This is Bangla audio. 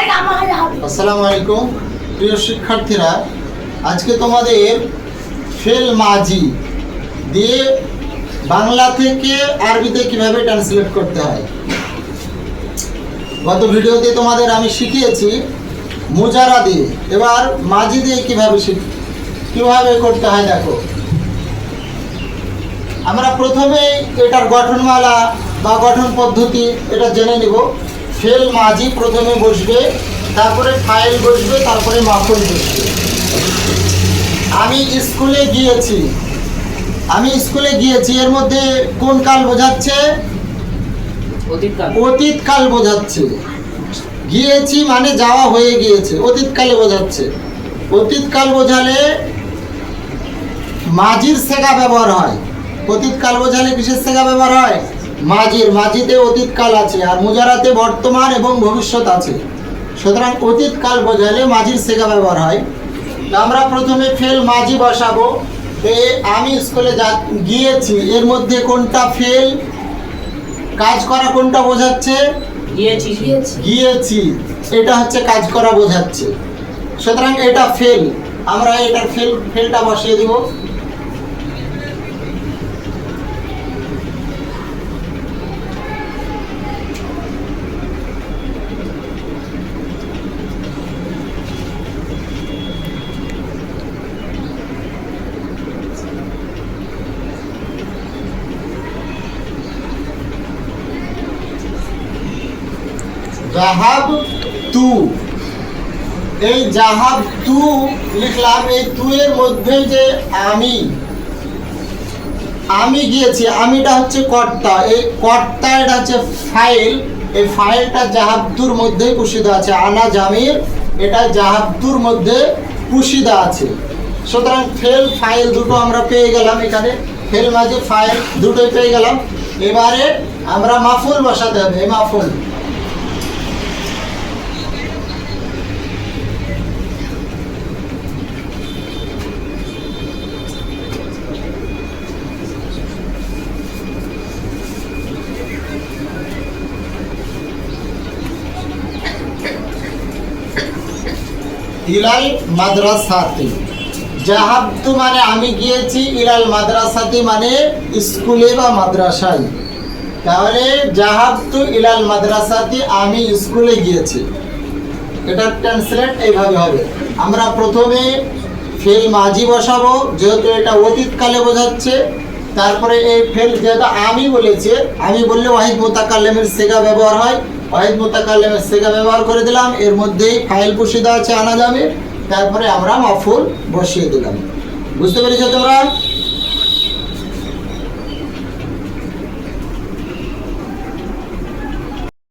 আসসালামু আলাইকুম প্রিয় শিক্ষার্থীরা, আজকে তোমাদের ফেল মাজি দিয়ে বাংলা থেকে আরবিতে কিভাবে ট্রান্সলেট করতে হয়। গত ভিডিওতে তোমাদের আমি শিখিয়েছি মুজারা দিয়ে, এবার মাজি দিয়ে কিভাবে করতে হয় দেখো। আমরা প্রথমেই এটার গঠনমালা বা গঠন পদ্ধতি এটা জেনে নিব। ফেল মাজি প্রথমে বসবে, তারপরে ফাইল বসবে, তারপরে মাফুল বসবে। আমি স্কুলে গিয়েছি এর মধ্যে কোন কাল বোঝাচ্ছে? অতীত কাল বোঝাচ্ছে। গিয়েছি মানে যাওয়া হয়ে গিয়েছে, অতীতকালে বোঝাচ্ছে। অতীতকাল বোঝালে মাজির সেগা ব্যবহার হয়। অতীতকাল বোঝালে কিসের সেগা ব্যবহার হয়? মাজিতে অতীতকাল আছে, আর মুজারাতে বর্তমান এবং ভবিষ্যৎ আছে। সুতরাং অতীতকাল বোঝালে মাজির সেগা ব্যবহার হয়। আমরা প্রথমে ফেল মাজি বসাবো। আমি স্কুলে গিয়েছি এর মধ্যে কোনটা ফেল? কাজ করা কোনটা বোঝাচ্ছে? গিয়েছি, এটা হচ্ছে কাজ করা বোঝাচ্ছে। সুতরাং এটা ফেল, আমরা এটার ফেলটা বসিয়ে দিব। জাহাব তু, এই জাহাব তু লিখলাম। এই তু এর মধ্যে যে আমি গিয়েছি, আমিটা হচ্ছে কর্তা, এই কর্তা এটা হচ্ছে ফাইল। এই ফাইলটা জাহাবতুর মধ্যে পুষিদা আছে। আনা জামির, এটা জাহাবতুর মধ্যে পুষিদা আছে। সুতরাং ফেল ফাইল দুটো আমরা পেয়ে গেলাম। এখানে ফেল মাঝে ফাইল দুটোই পেয়ে গেলাম। এবারে আমরা মাফুল বসাতে হবে। এই মাফুল ইলাল মাদ্রাসাতি। জাহাবতু মানে আমি গিয়েছি, ইলাল মাদ্রাসাতি মানে স্কুলে বা মাদ্রাসায়। তাহলে জাহাবতু ইলাল মাদ্রাসাতি, আমি স্কুলে গিয়েছি। এটা ট্রান্সলেট এইভাবে হবে। আমরা প্রথমে ফেল মাজি বসাবো, যেহেতু এটা অতীতকালে বোঝাচ্ছে। তারপরে এই ফেল যেহেতু আমি বলেছে, আমি বললে ওয়াহিদ মুতাকাল্লিমের সেগা ব্যবহার হয়। ওয়াহিদ মুতাকাল্লিমের সেগা ব্যবহার করে দিলাম। এর মধ্যেই ফাইল পুষিদা আছে আনা যাবে। তারপরে আমরা মাফুল বসিয়ে দিলাম। বুঝতে পেরেছো তোমরা?